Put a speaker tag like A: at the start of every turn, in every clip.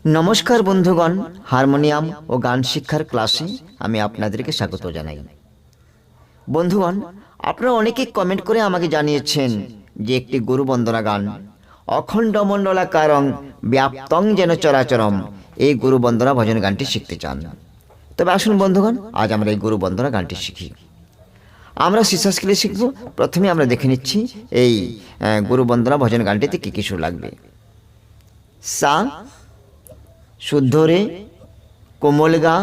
A: নমস্কার বন্ধুগণ, হারমোনিয়াম ও গান শিক্ষার ক্লাসে আমি আপনাদেরকে স্বাগত জানাই। বন্ধুগণ, আপনারা অনেকেই কমেন্ট করে আমাকে জানিয়েছেন যে একটি গুরু বন্দনা গান অখণ্ড মণ্ডলাকারং ব্যাপ্তং যেন চরাচরম, এই গুরু বন্দনা ভজন গানটি শিখতে চান। তবে আসুন বন্ধুগণ, আজ আমরা এই গুরু বন্দনা গানটি শিখি। আমরা সিসা স্কেলে শিখব। প্রথমে আমরা দেখে নিচ্ছি এই গুরু বন্দনা ভজন গানটিতে কী কী সুর লাগবে। সা শুদ্ধ রে, কোমল গা,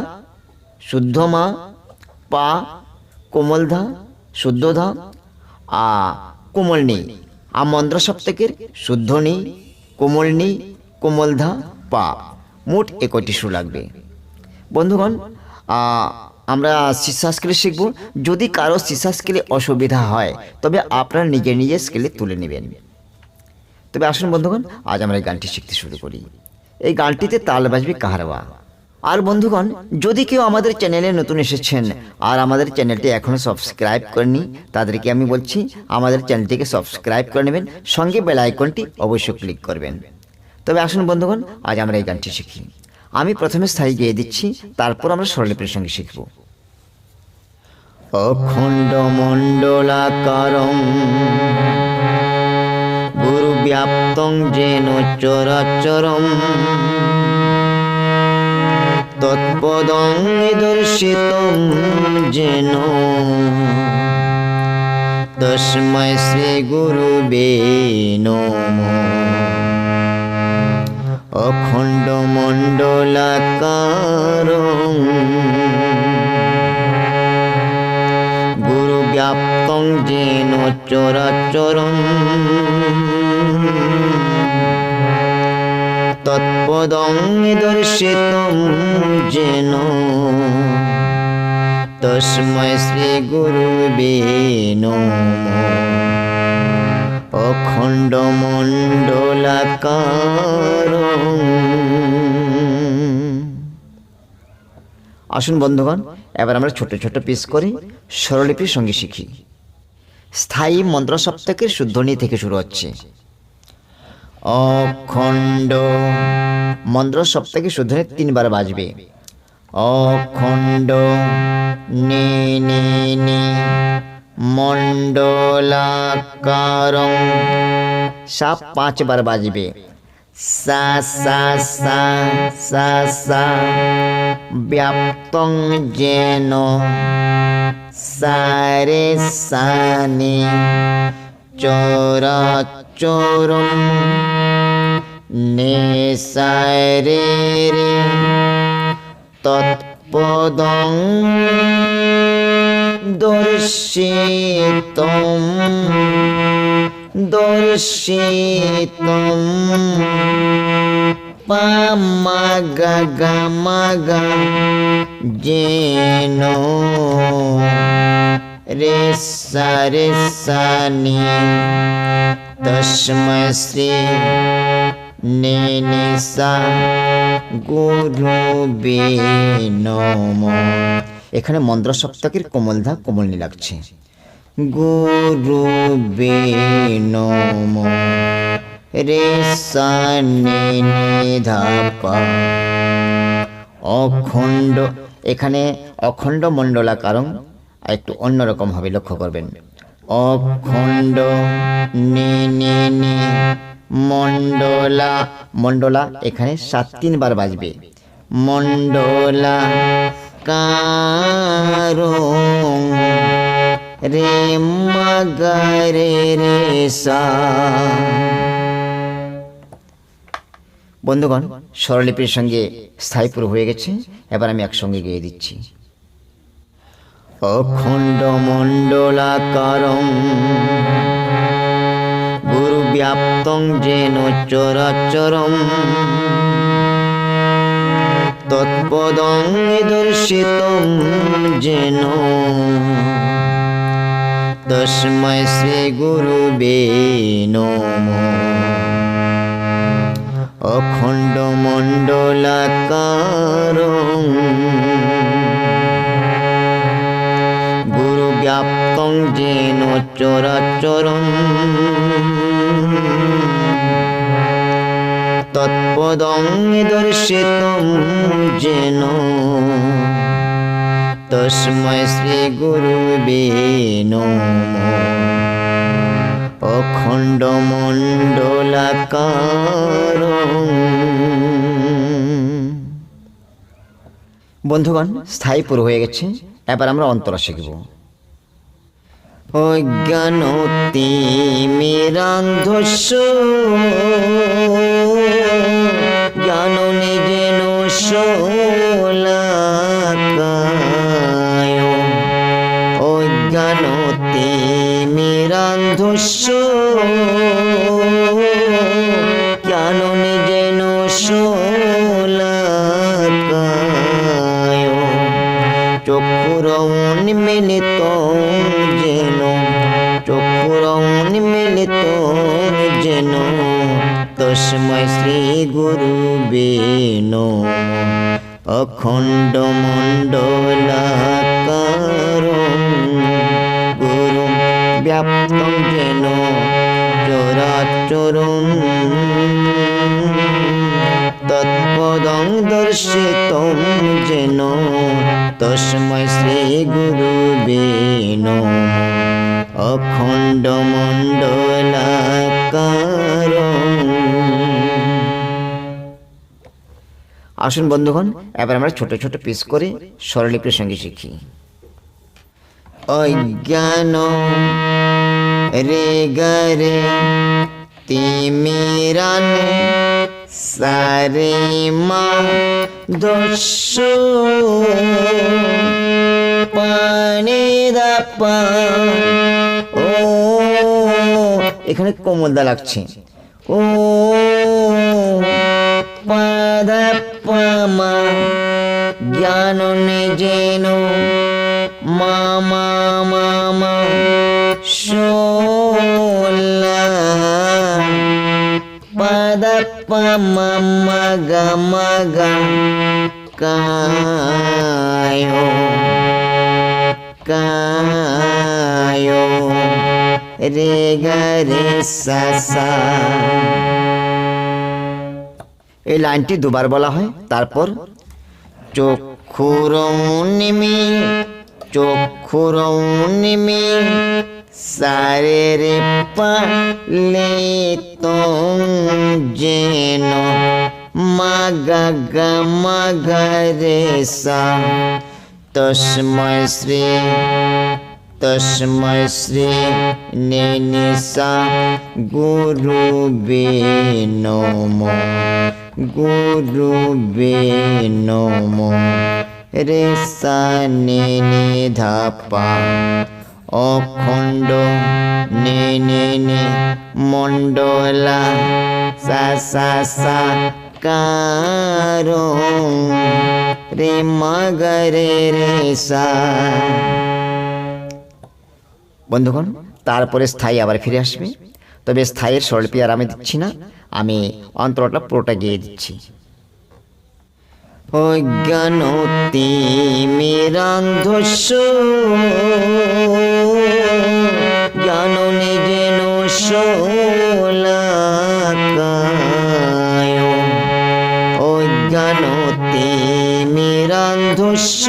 A: শুদ্ধ মা, পা কোমল ধা, শুদ্ধ ধা, কোমল নি, মন্দ্র সপ্তকের শুদ্ধ নি, কোমল নি, কোমল ধা, পা, মোট 21টি সুর লাগবে। বন্ধুগণ, আমরা সিসা স্কেলে শিখব। যদি কারো সিসা স্কেলে অসুবিধা হয় তবে আপনারা নিজে নিজে স্কেলে তুলে নেবেন। তবে আসুন বন্ধুগণ, আজ আমরা এই গানটি শিখতে শুরু করি। এই গানটিতে তাল বাজবে কাহারওয়া। আর বন্ধুগণ, যদি কেউ আমাদের চ্যানেলে নতুন এসেছেন আর আমাদের চ্যানেলটি এখনও সাবস্ক্রাইব করেননি, তাদেরকে আমি বলছি আমাদের চ্যানেলটিকে সাবস্ক্রাইব করে নেবেন, সঙ্গে বেল আইকনটি অবশ্যই ক্লিক করবেন। তবে আসুন বন্ধুগণ, আজ আমরা এই গানটি শিখি। আমি প্রথমে স্থায়ী গেয়ে দিচ্ছি, তারপর আমরা স্বরলিপির সঙ্গে শিখব। অখণ্ড মণ্ডলাকারং গুরু ব্যাপ্তং যেন চরাচরম তৎপদং দর্শিতং যেন তস্मै শ্রী গুরুবে নমঃ। অখণ্ড মণ্ডলাকারং গুরু ব্যাপ্তং যেন চরাচরম তৎপদং দর্শিতং যেন তস্मै শ্রী গুরুবে নমঃ। অখণ্ড মণ্ডলাকারং। আসুন বন্ধুগণ, এবার আমরা ছোট ছোট পিস করে স্বরলিপির সঙ্গে শিখি। স্থায়ী মন্ত্র সপ্তকের শুদ্ধনি থেকে শুরু হচ্ছে। অখণ্ড মন্ত্র সপ্তকে শুদ্ধনি 3 বার বাজবে। অখণ্ড নে নে নে মণ্ডলাকারং, সা 5 বার বাজবে। সা সা সা সা সা ব্যাপ্তং যেন, সা রে সা নি চরাচরম নে সা রে রে তৎপদং দর্শিতং দর্শিতং পা মা গা গা মা গা যেন রে সা নি তস্मै শ্রী নে নি সা গুরুবে নমঃ। এখানে মন্ত্র সপ্তকের কোমল ধা কোমল নি লাগছে। গুরুবে নমঃ রে সা নি নি ধা পা। অখণ্ড, এখানে অখণ্ড মণ্ডলাকারং একটু অন্যরকম হবে, লক্ষ্য করবেন। অখণ্ড নে নে নে মণ্ডলা, মণ্ডলা এখানে 7 বার বাজবে। মণ্ডলা কারং রে মা গা রে রে সা। বন্ধুগণ, স্বরলিপির সঙ্গে স্থায়ী পুরো হয়ে গেছে। এবার আমি একসঙ্গে গেয়ে দিচ্ছি। অখণ্ড মণ্ডলাকারং গুরু ব্যাপ্তং যেন চরাচরম তৎপদং দর্শিতং যেন তস্मै শ্রী গুরুবে নমঃ। অখণ্ড মণ্ডলাকারং গুরু ব্যাপ্তং যেন চরাচরম তৎপদং দর্শিতম যেন তস্মৈ শ্রী গুরুবে নমঃ। অখণ্ড মণ্ডলাকারং। বন্ধুগণ, স্থায়ী পুরো হয়ে গেছে। এবার আমরা অন্তরা শিখব। অজ্ঞানতিমিরান্ধস্য জ্ঞাননিজেন শলাকায়। অজ্ঞানতিমিরান্ধস্য জ্ঞাননিজেন শলাকায়। চক্ষুরন্মিলিতং যেন যেন তস্মৈ শ্রী গুরুবে নমঃ। অখণ্ড মণ্ডলাকারং গুরুং ব্যাপ্তং যেন চরাচরং তৎপদং দর্শিতং যেন তস্মৈ শ্রী গুরুবে নমঃ। অখণ্ড মণ্ডলাকারং। আসুন বন্ধুগণ, এবার আমরা ছোট ছোট পিস করে স্বরলিপির সঙ্গে শিখি। অজ্ঞান রে গরে তিমিরানে সারে মা দস্য পানে দা পা। ও এখানে কোমলদা লাগছে। ও পাদা পামা জ্ঞান যেন মামা মামা শোলা পাদা পামা মাগা মাগা কায় কায় রে গা রে সা সা। এই লাইনটি দুবার বলা হয়। তারপর চক্ষুরৌনিমি চক্ষুরৌনিমি সারে রে পালিতং যেন মাগা গা মাগা রে সা। তস্মৈ শ্রী নিসা গুরুবে নমঃ। গুরুবে নমঃ। রে সা নি নি ধা পা। অখণ্ড নি নি নি মণ্ডলা সা সা সা কারং রে মাগা রে রে সা। বন্ধুগণ, তারপরে স্থায়ী আবার ফিরে আসবে। তবে স্থায়ীর স্বরলিপি আর আমি দিচ্ছি না, আমি অন্তরটা পুরোটা গিয়ে দিচ্ছি। অজ্ঞানতিমিরান্ধস্য জ্ঞাননিজেন শলাকায়। অজ্ঞানতিমিরান্ধস্য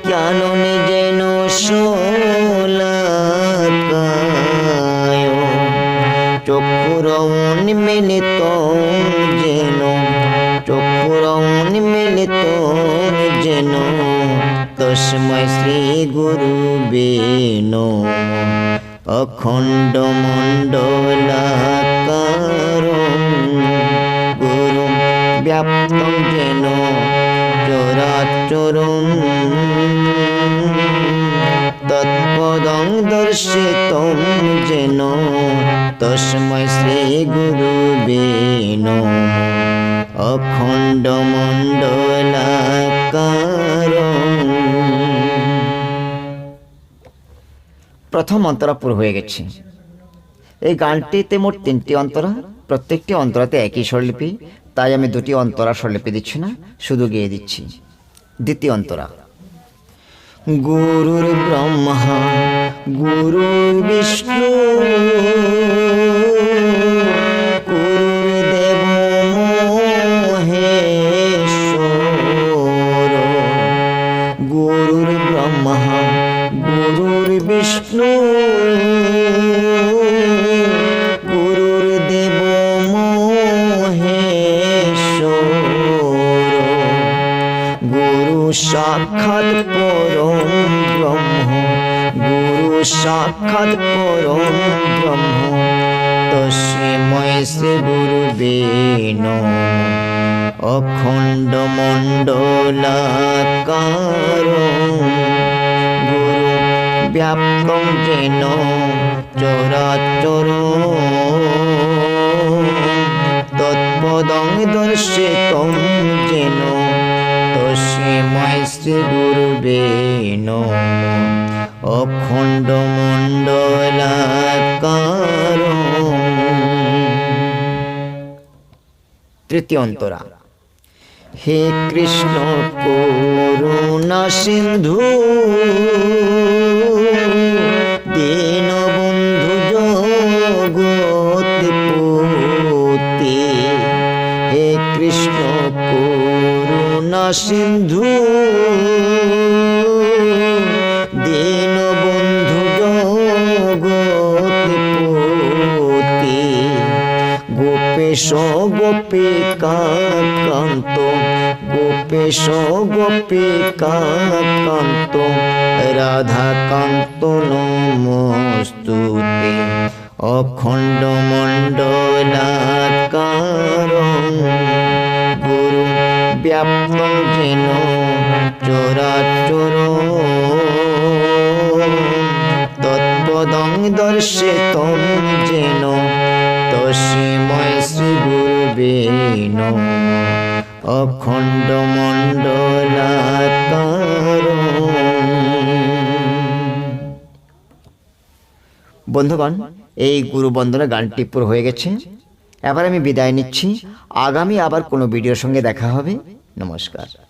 A: জ্ঞাননিজেন শলাকায়। চক্ষুরন্মিলিতং যেন যেন তস্মৈ শ্রী গুরুবে নমঃ। অখণ্ড মণ্ডলাকারং গুরুং ব্যাপ্তং যেন চরাচরং তৎপদং দর্শিতং যেন তস্মৈ শ্রী গুরুবে নমঃ। অখণ্ড মণ্ডলাকারং। প্রথম অন্তরা পুরো হয়ে গেছে। এই গানটিতে মোট 3টি অন্তরা, প্রত্যেকটি অন্তরাতে একই স্বরলিপি, তাই আমি 2টি অন্তরা স্বরলিপি দিচ্ছি না, শুধু গেয়ে দিচ্ছি। দ্বিতীয় অন্তরা। গুরুর ব্রহ্মা গুরুর বিষ্ণু গুরুদেব সাক্ষাৎ পরম ব্রহ্ম, গুরু সাক্ষাৎ পরম ব্রহ্ম, তস্মৈ শ্রী গুরুবে নমঃ। অখণ্ড মণ্ডলাকারং গুরু ব্যাপ্তং যেন চরাচরং, তৎপদং দর্শিতং যেন তস্মৈ শ্রী গুরুবে নমঃ। অখণ্ড মণ্ডলাকারং। তৃতীয় অন্তরা। হে কৃষ্ণ করুণা সিন্ধু, দীনবন্ধু জগৎপতি। হে কৃষ্ণ করুণা সিন্ধু, দীনবন্ধু জগৎপতি। গোপেশ গোপিকাকান্ত, গোপেশ গোপিকাকান্ত, রাধাকান্ত নমস্তুতে। অখণ্ড মণ্ডলাকারং গুরু ব্যাপ্তং যেন চরাচরং, তৎপদং দর্শিতং যেন তস্মৈ শ্রী গুরুবে নমঃ। অখণ্ড মণ্ডলাকারং। বন্ধুগণ, এই গুরু বন্দনা গানটি পুরো হয়ে গেছে। এবার আমি বিদায় নিচ্ছি। আগামী আবার কোনো ভিডিওর সঙ্গে দেখা হবে। নমস্কার।